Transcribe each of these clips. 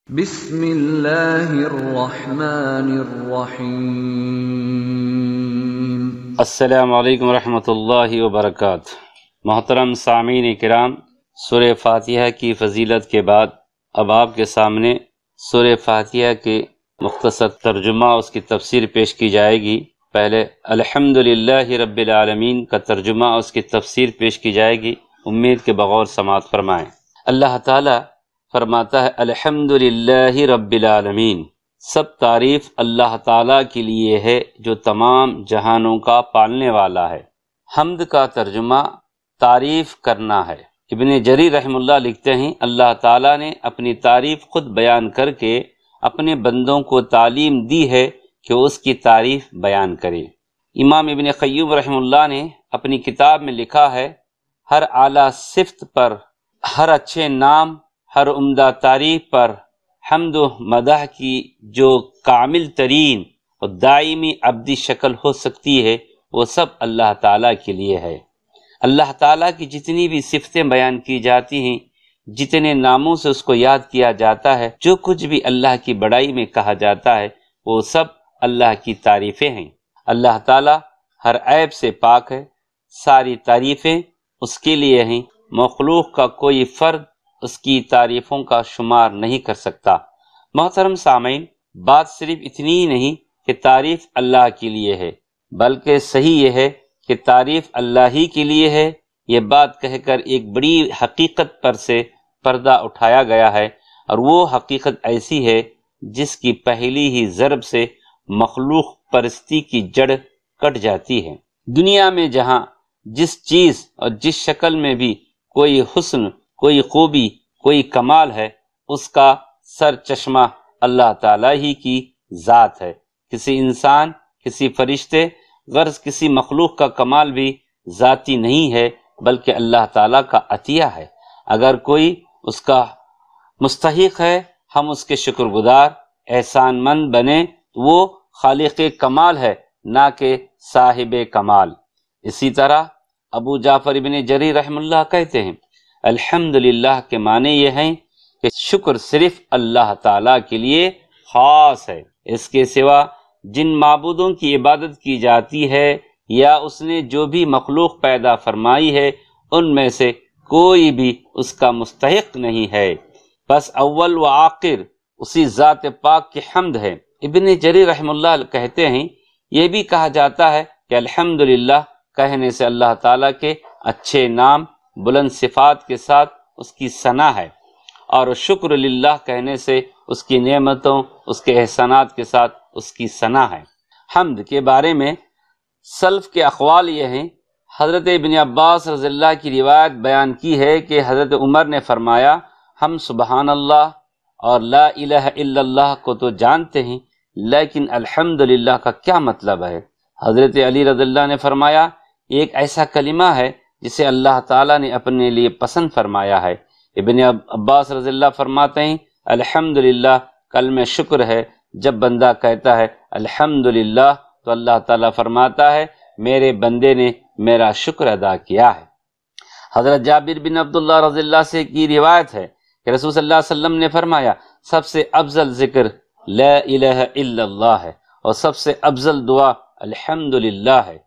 بسم اللہ الرحمن الرحیم۔ السلام علیکم ورحمۃ اللہ وبرکاتہ۔ محترم سامعین کرام، سورہ فاتحہ کی فضیلت کے بعد اب آپ کے سامنے سورہ فاتحہ کے مختصر ترجمہ اس کی تفسیر پیش کی جائے گی۔ پہلے الحمدللہ رب العالمین کا ترجمہ اس کی تفسیر پیش کی جائے گی، امید کے بغور سماعت فرمائیں۔ اللہ تعالی فرماتا ہے الحمدللہ رب العالمین، سب تعریف اللہ تعالیٰ کے لیے ہے جو تمام جہانوں کا پالنے والا ہے۔ حمد کا ترجمہ تعریف کرنا ہے۔ ابن جریر رحم اللہ لکھتے ہیں اللہ تعالیٰ نے اپنی تعریف خود بیان کر کے اپنے بندوں کو تعلیم دی ہے کہ اس کی تعریف بیان کرے۔ امام ابن قیم رحم اللہ نے اپنی کتاب میں لکھا ہے ہر اعلیٰ صفت پر، ہر اچھے نام، ہر عمدہ تعریف پر حمد و مدح کی جو کامل ترین اور دائمی ابدی شکل ہو سکتی ہے وہ سب اللہ تعالیٰ کے لیے ہے۔ اللہ تعالیٰ کی جتنی بھی صفتیں بیان کی جاتی ہیں، جتنے ناموں سے اس کو یاد کیا جاتا ہے، جو کچھ بھی اللہ کی بڑائی میں کہا جاتا ہے وہ سب اللہ کی تعریفیں ہیں۔ اللہ تعالیٰ ہر عیب سے پاک ہے، ساری تعریفیں اس کے لیے ہیں۔ مخلوق کا کوئی فرد اس کی تعریفوں کا شمار نہیں کر سکتا۔ محترم سامعین، بات صرف اتنی ہی نہیں کہ تعریف اللہ کے لیے ہے، بلکہ صحیح یہ ہے کہ تعریف اللہ ہی کے لیے ہے۔ یہ بات کہہ کر ایک بڑی حقیقت پر سے پردہ اٹھایا گیا ہے، اور وہ حقیقت ایسی ہے جس کی پہلی ہی ضرب سے مخلوق پرستی کی جڑ کٹ جاتی ہے۔ دنیا میں جہاں جس چیز اور جس شکل میں بھی کوئی حسن، کوئی خوبی، کوئی کمال ہے، اس کا سر چشمہ اللہ تعالیٰ ہی کی ذات ہے۔ کسی انسان، کسی فرشتے، غرض کسی مخلوق کا کمال بھی ذاتی نہیں ہے بلکہ اللہ تعالیٰ کا عطیہ ہے۔ اگر کوئی اس کا مستحق ہے، ہم اس کے شکر گزار، احسان مند بنیں تو وہ خالق کمال ہے، نہ کہ صاحب کمال۔ اسی طرح ابو جعفر ابن جریر رحم اللہ کہتے ہیں الحمدللہ کے معنی یہ ہیں کہ شکر صرف اللہ تعالیٰ کے لیے خاص ہے۔ اس کے سوا جن معبودوں کی عبادت کی جاتی ہے یا اس نے جو بھی مخلوق پیدا فرمائی ہے، ان میں سے کوئی بھی اس کا مستحق نہیں ہے۔ بس اول و آخر اسی ذات پاک کی حمد ہے۔ ابن جریر رحم اللہ کہتے ہیں یہ بھی کہا جاتا ہے کہ الحمدللہ کہنے سے اللہ تعالیٰ کے اچھے نام، بلند صفات کے ساتھ اس کی ثنا ہے، اور شکر للہ کہنے سے اس کی نعمتوں، اس کے احسانات کے ساتھ اس کی ثنا ہے۔ حمد کے بارے میں سلف کے اقوال یہ ہیں۔ حضرت ابن عباس رضی اللہ کی روایت بیان کی ہے کہ حضرت عمر نے فرمایا ہم سبحان اللہ اور لا الہ الا اللہ کو تو جانتے ہیں، لیکن الحمدللہ کا کیا مطلب ہے؟ حضرت علی رضی اللہ نے فرمایا ایک ایسا کلمہ ہے جسے اللہ تعالیٰ نے اپنے لیے پسند فرمایا ہے۔ ابن عباس رضی اللہ فرماتے ہیں الحمدللہ کلمہ شکر ہے۔ جب بندہ کہتا ہے الحمدللہ تو اللہ تعالیٰ فرماتا ہے میرے بندے نے میرا شکر ادا کیا ہے۔ حضرت جابر بن عبداللہ رضی اللہ سے کی روایت ہے کہ رسول صلی اللہ علیہ وسلم نے فرمایا سب سے افضل ذکر لا الہ الا اللہ ہے، اور سب سے افضل دعا الحمدللہ ہے۔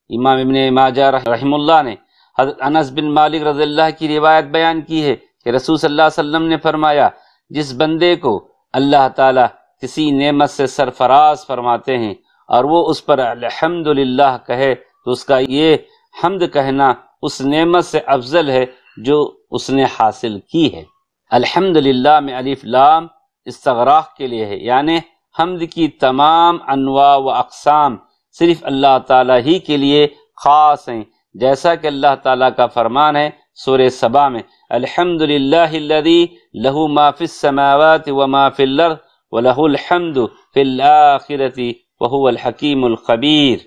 امام ابن ماجہ رحم اللہ نے حضرت انس بن مالک رضی اللہ کی روایت بیان کی ہے کہ رسول صلی اللہ علیہ وسلم نے فرمایا جس بندے کو اللہ تعالیٰ کسی نعمت سے سرفراز فرماتے ہیں اور وہ اس پر الحمدللہ کہے تو اس کا یہ حمد کہنا اس نعمت سے افضل ہے جو اس نے حاصل کی ہے۔ الحمدللہ میں الف لام استغراق کے لیے ہے، یعنی حمد کی تمام انواع و اقسام صرف اللہ تعالیٰ ہی کے لیے خاص ہیں، جیسا کہ اللہ تعالیٰ کا فرمان ہے سورہ سبا میں الحمدللہ الذی لہ ما فی السماوات وما فی الارض ولہ الحمد فی الآخرۃ وہو الحکیم الخبیر۔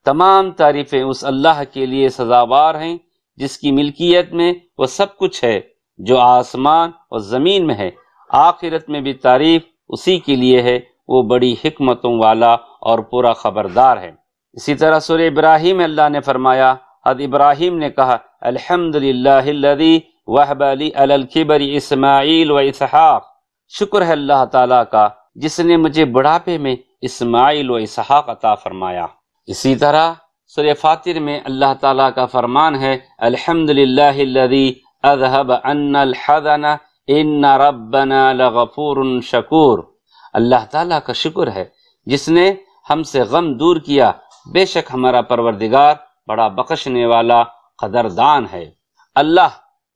تمام تعریفیں اس اللہ کے لیے سزاوار ہیں جس کی ملکیت میں وہ سب کچھ ہے جو آسمان اور زمین میں ہے۔ آخرت میں بھی تعریف اسی کے لیے ہے، وہ بڑی حکمتوں والا اور پورا خبردار ہے۔ اسی طرح سورہ ابراہیم میں اللہ نے فرمایا حضرت ابراہیم نے کہا الحمدللہ الذی وہب لی علی الکبر اسماعیل و اسحاق شکر ہے اللہ تعالیٰ کا جس نے مجھے بڑھاپے میں اسماعیل و اسحاق عطا فرمایا۔ اسی طرح سورہ فاطر میں اللہ تعالیٰ کا فرمان ہے الحمدللہ الذی اذہب عنا الحزن ان ربنا لغفور شکور۔ اللہ تعالیٰ کا شکر ہے جس نے ہم سے غم دور کیا، بے شک ہمارا پروردگار بڑا بخشنے والا قدردان ہے۔ اللہ،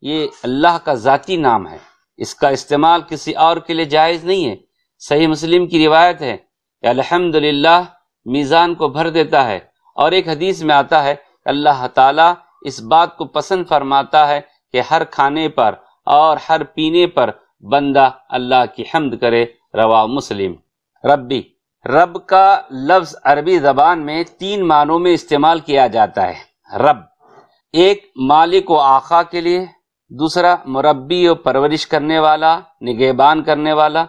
یہ اللہ کا ذاتی نام ہے، اس کا استعمال کسی اور کے لیے جائز نہیں ہے۔ صحیح مسلم کی روایت ہے کہ الحمدللہ میزان کو بھر دیتا ہے، اور ایک حدیث میں آتا ہے کہ اللہ تعالیٰ اس بات کو پسند فرماتا ہے کہ ہر کھانے پر اور ہر پینے پر بندہ اللہ کی حمد کرے، رواہ مسلم۔ ربی، رب کا لفظ عربی زبان میں 3 معنوں میں استعمال کیا جاتا ہے۔ رب، ایک مالک و آقا کے لیے، دوسرا مربی و پرورش کرنے والا، نگہبان کرنے والا،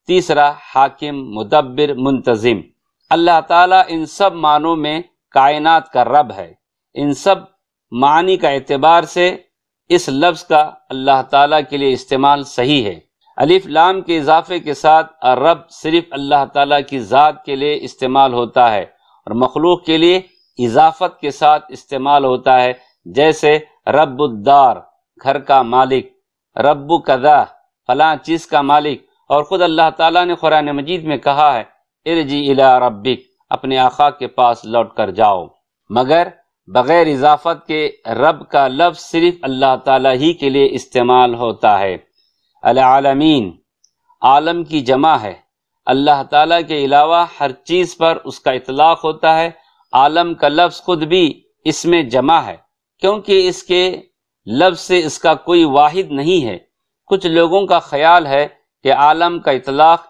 تیسرا حاکم، مدبر، منتظم۔ اللہ تعالیٰ ان سب معنوں میں کائنات کا رب ہے۔ ان سب معنی کا اعتبار سے اس لفظ کا اللہ تعالیٰ کے لیے استعمال صحیح ہے۔ الف لام کے اضافے کے ساتھ رب صرف اللہ تعالیٰ کی ذات کے لیے استعمال ہوتا ہے، اور مخلوق کے لیے اضافت کے ساتھ استعمال ہوتا ہے، جیسے رب الدار، گھر کا مالک، رب کذا، فلاں چیز کا مالک۔ اور خود اللہ تعالیٰ نے قرآن مجید میں کہا ہے ارجع الی ربک، اپنے آقا کے پاس لوٹ کر جاؤ۔ مگر بغیر اضافت کے رب کا لفظ صرف اللہ تعالیٰ ہی کے لیے استعمال ہوتا ہے۔ العالمین، عالم کی جمع ہے۔ اللہ تعالیٰ کے علاوہ ہر چیز پر اس کا اطلاق ہوتا ہے۔ عالم کا لفظ خود بھی اس میں جمع ہے، کیونکہ اس کے لفظ سے اس کا کوئی واحد نہیں ہے۔ کچھ لوگوں کا خیال ہے کہ عالم کا اطلاق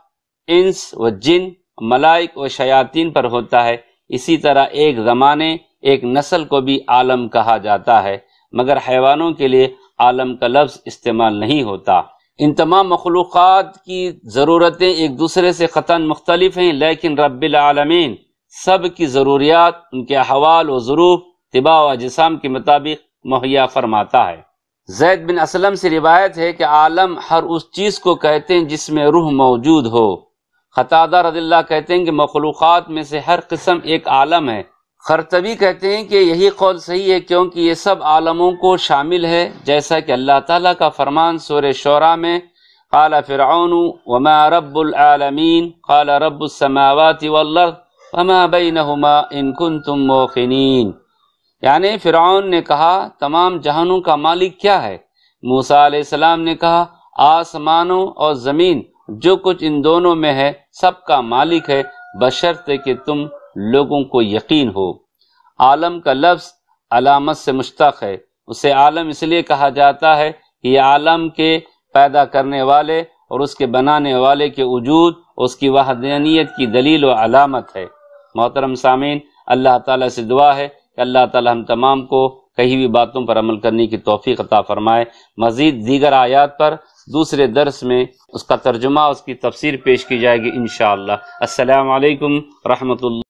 انس و جن، ملائک و شیاطین پر ہوتا ہے۔ اسی طرح ایک زمانے، ایک نسل کو بھی عالم کہا جاتا ہے، مگر حیوانوں کے لیے عالم کا لفظ استعمال نہیں ہوتا۔ ان تمام مخلوقات کی ضرورتیں ایک دوسرے سے قطعاً مختلف ہیں، لیکن رب العالمین سب کی ضروریات ان کے احوال و ظروف، طباع و اجسام کے مطابق مہیا فرماتا ہے۔ زید بن اسلم سے روایت ہے کہ عالم ہر اس چیز کو کہتے ہیں جس میں روح موجود ہو۔ قتادہ رضی اللہ کہتے ہیں کہ مخلوقات میں سے ہر قسم ایک عالم ہے۔ خرطبی کہتے ہیں کہ یہی قول صحیح ہے، کیونکہ یہ سب عالموں کو شامل ہے، جیسا کہ اللہ تعالیٰ کا فرمان سورہ شعراء میں قال فرعون وما رب العالمین قال رب السماوات والارض وما بینہما ان کنتم موقنین، یعنی فرعون نے کہا تمام جہانوں کا مالک کیا ہے؟ موسیٰ علیہ السلام نے کہا آسمانوں اور زمین جو کچھ ان دونوں میں ہے سب کا مالک ہے، بشرطے کہ تم لوگوں کو یقین ہو۔ عالم کا لفظ علامت سے مشتق ہے، اسے عالم اس لیے کہا جاتا ہے کہ یہ عالم کے پیدا کرنے والے اور اس کے بنانے والے کے وجود، اس کی وحدانیت کی دلیل و علامت ہے۔ محترم سامعین، اللہ تعالیٰ سے دعا ہے کہ اللہ تعالیٰ ہم تمام کو کہی ہوئی باتوں پر عمل کرنے کی توفیق عطا فرمائے۔ مزید دیگر آیات پر دوسرے درس میں اس کا ترجمہ، اس کی تفسیر پیش کی جائے گی انشاءاللہ۔ السلام علیکم ورحمۃ اللہ۔